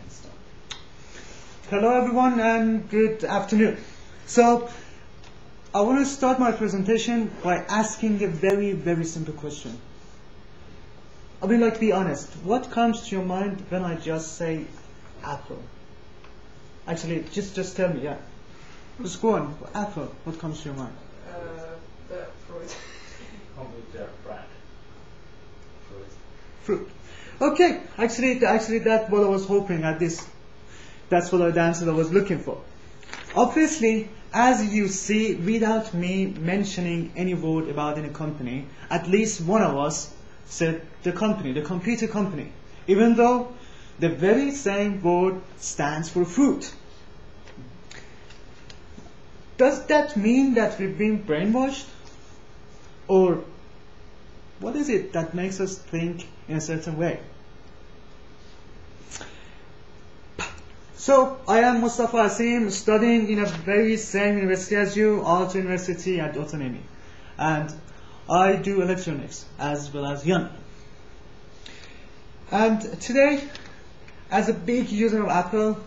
start. Hello everyone and good afternoon. So I want to start my presentation by asking a very simple question. I mean, like, be honest. What comes to your mind when I just say apple? Actually, just tell me, yeah. Just go on. Apple. What comes to your mind? The fruit. Computer, bread, fruit. Fruit. Okay. Actually, that's what I was hoping at this. That's what the answer I was looking for. Obviously, as you see, without me mentioning any word about any company, at least one of us said the company, the computer company, even though the very same word stands for fruit. Does that mean that we've been brainwashed? Or what is it that makes us think in a certain way? So, I am Mustafa Asim, studying in a very same university as you, Aalto University at Autonomy. And I do electronics as well as Yan. And today, as a big user of Apple,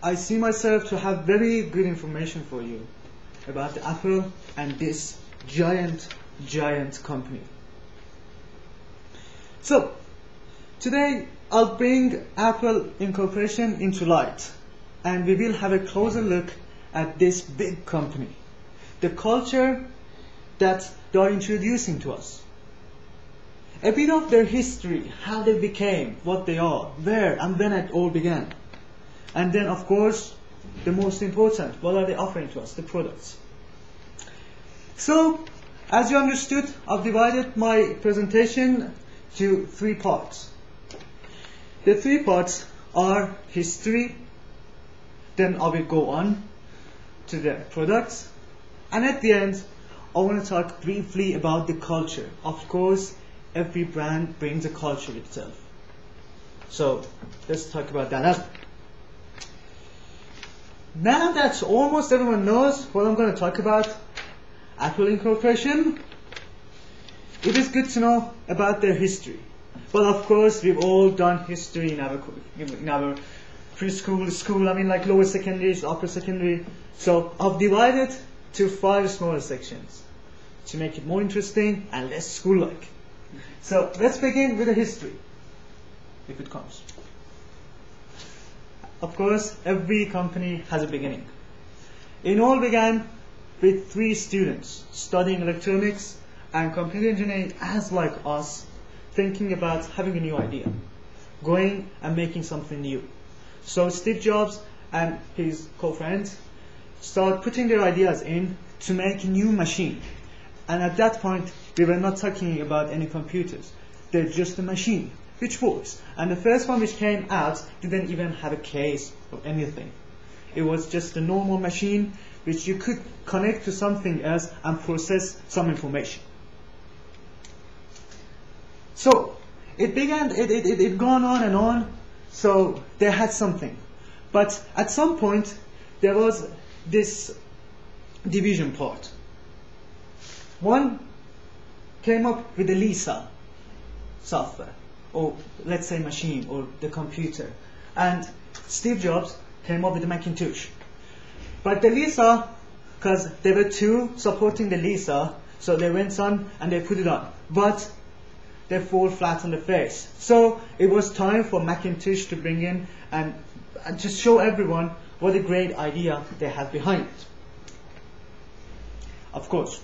I see myself to have very good information for you about the Apple and this giant company. So, today I'll bring Apple Incorporation into light, and we will have a closer look at this big company, the culture that they are introducing to us, a bit of their history, how they became what they are, where and when it all began, and then of course the most important, what are they offering to us, the products. So, as you understood, I've divided my presentation to 3 parts. The 3 parts are history, then I will go on to the products, and at the end I want to talk briefly about the culture. Of course, every brand brings a culture with itself. So let's talk about that as well. Now that almost everyone knows what I'm going to talk about, Apple Incorporation, it is good to know about their history. But of course, we've all done history in our preschool, school, I mean, like lower secondary, upper secondary. So I've divided to 5 smaller sections to make it more interesting and less school-like. So let's begin with the history, if it comes. Of course, every company has a beginning. It all began with 3 students studying electronics and computer engineering as like us, thinking about having a new idea, going and making something new. So Steve Jobs and his co-friends started putting their ideas in to make a new machine. And at that point, we were not talking about any computers. They're just a machine, which works. And the first one which came out didn't even have a case or anything. It was just a normal machine which you could connect to something else and process some information. So it began, it gone on and on, so they had something. But at some point, there was this division part. One came up with the Lisa software, or let's say machine, or the computer. And Steve Jobs came up with the Macintosh. But the Lisa, because there were 2 supporting the Lisa, so they went on and they put it on. But they fall flat on the face. So it was time for Macintosh to bring in and just show everyone what a great idea they had behind it. Of course,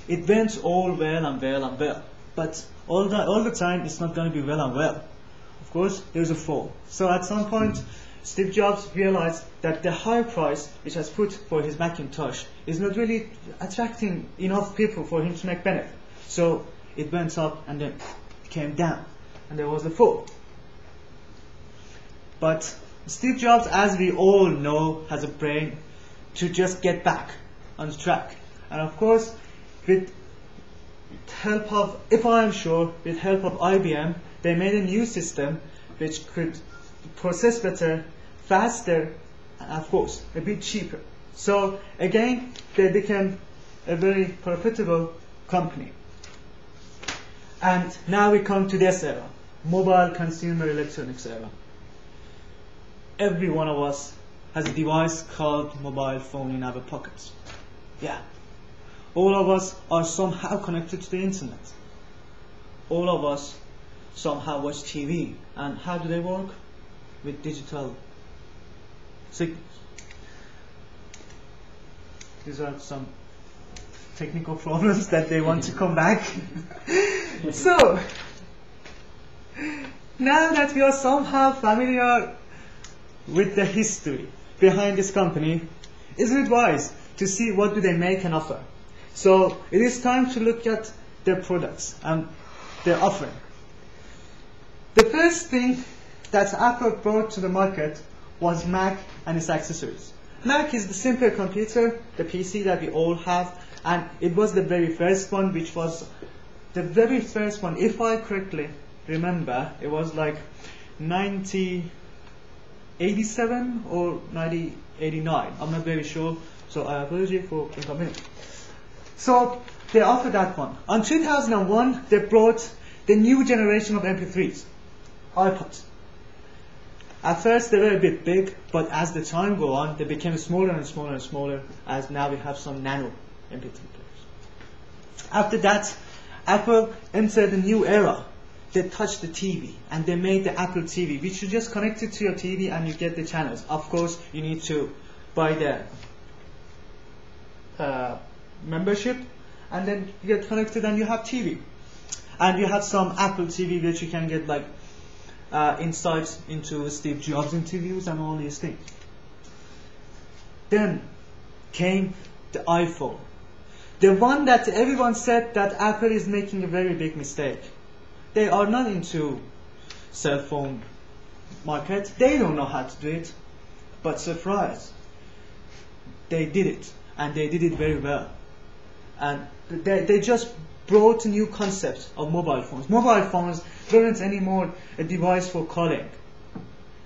it went all well and well, but all the time it's not going to be well and well. Of course, there's a fall. So at some point, Steve Jobs realized that the high price which has put for his Macintosh is not really attracting enough people for him to make benefit. So it went up and then came down, and there was a fall. But Steve Jobs, as we all know, has a brain to just get back on track. And of course, with help of, if I am sure, with help of IBM, they made a new system which could process better, faster, and of course, a bit cheaper. So again, they became a very profitable company. And now we come to this era, mobile consumer electronics era. every one of us has a device called mobile phone in our pockets. Yeah. All of us are somehow connected to the internet. All of us somehow watch TV. And how do they work? With digital signals. These are some technical problems that they want to come back. So, now that we are somehow familiar with the history behind this company, isn't it wise to see what do they make and offer? So it is time to look at their products and their offering. The first thing that Apple brought to the market was Mac and its accessories. Mac is the simple computer, the PC that we all have, and it was the very first one, which was the very first one, if I correctly remember, it was like 1987 or 1989. I'm not very sure, so I apologize for inconvenience. So they offered that one. In 2001, they brought the new generation of MP3s, iPods. At first they were a bit big, but as the time go on, they became smaller and smaller and smaller, as now we have some nano MP3 players. After that, Apple entered a new era. They touched the TV, and they made the Apple TV, which you just connect it to your TV and you get the channels. Of course, you need to buy the membership, and then you get connected and you have TV. And you have some Apple TV which you can get like insights into Steve Jobs interviews and all these things. Then came the iPhone. The one that everyone said that Apple is making a very big mistake. They are not into cell phone market. They don't know how to do it. But surprise, they did it, and they did it very well. And they just brought a new concept of mobile phones. Mobile phones weren't anymore a device for calling.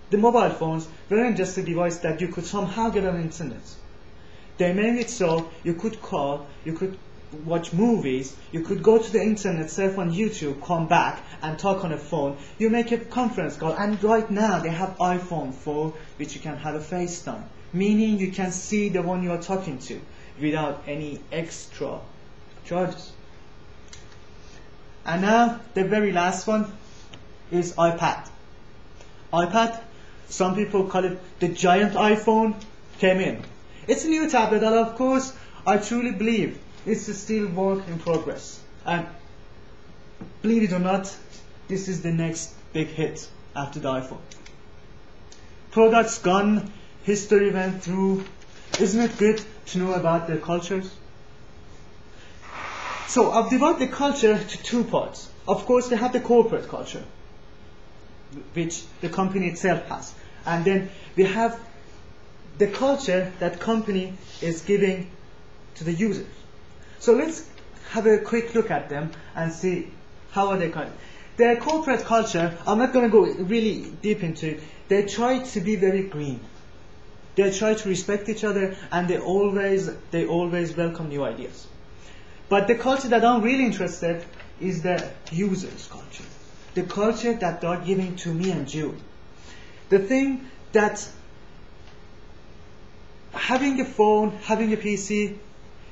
The mobile phones weren't just a device that you could somehow get on the internet. They made it so you could call, you could watch movies, you could go to the internet, surf on YouTube, come back and talk on a phone. You make a conference call, and right now they have iPhone 4 which you can have a FaceTime, meaning you can see the one you are talking to without any extra charges. And now the very last one is iPad. iPad, some people call it the giant iPhone, came in. It's a new tablet, and of course I truly believe it's still work in progress. And believe it or not, this is the next big hit after the iPhone. Products gone, history went through. Isn't it good to know about their cultures? So I've divided the culture to two parts. Of course, they have the corporate culture, which the company itself has. And then we have the culture that company is giving to the users. So let's have a quick look at them and see how are they kind. Their corporate culture, I'm not going to go really deep into it. They try to be very green. They try to respect each other, and they always welcome new ideas. But the culture that I'm really interested in is the users' culture. The culture that they are giving to me and you. The thing that having a phone, having a PC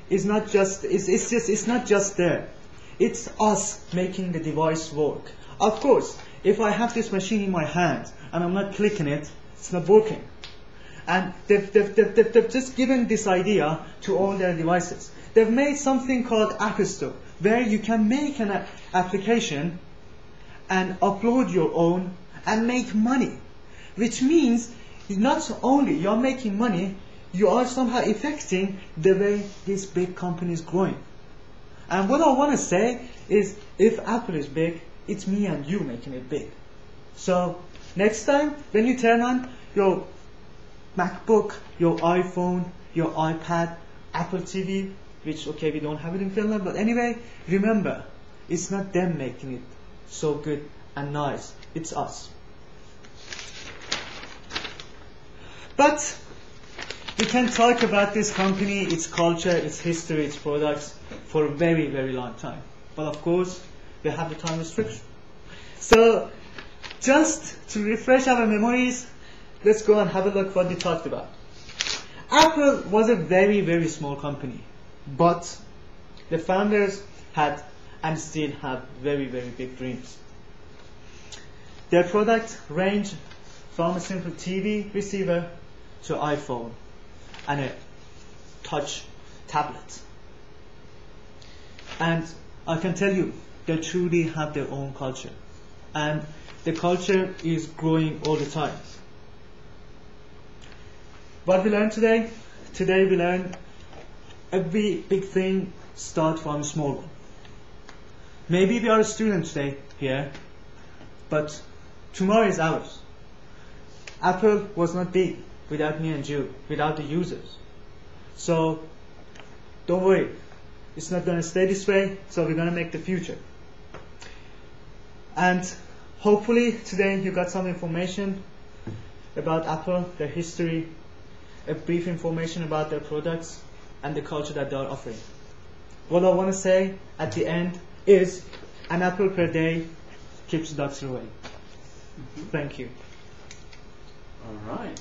is not just it's not just there. It's us making the device work. Of course, if I have this machine in my hand and I'm not clicking it, it's not working. And they've just given this idea to all their devices. They've made something called App Store, where you can make an application and upload your own and make money. Which means not only you're making money, you are somehow affecting the way this big company is growing. And what I want to say is, if Apple is big, it's me and you making it big. So next time when you turn on your MacBook, your iPhone, your iPad, Apple TV, which okay, we don't have it in Finland, but anyway, remember, it's not them making it so good and nice, it's us. But we can talk about this company, its culture, its history, its products for a very, very long time. But of course, we have the time restriction. So, just to refresh our memories, let's go and have a look what we talked about. Apple was a very, very small company, but the founders had and still have very, very big dreams. Their product range from a simple TV receiver to iPhone and a touch tablet. And I can tell you, they truly have their own culture. And the culture is growing all the time. What we learned today? Today we learned every big thing starts from a small one. Maybe we are a student today here, but tomorrow is ours. Apple was not big without me and you, without the users. So don't worry, it's not going to stay this way, so we're going to make the future. And hopefully today you got some information about Apple, their history, a brief information about their products and the culture that they are offering. What I want to say at the end is an apple per day keeps the doctor away. Thank you. All right.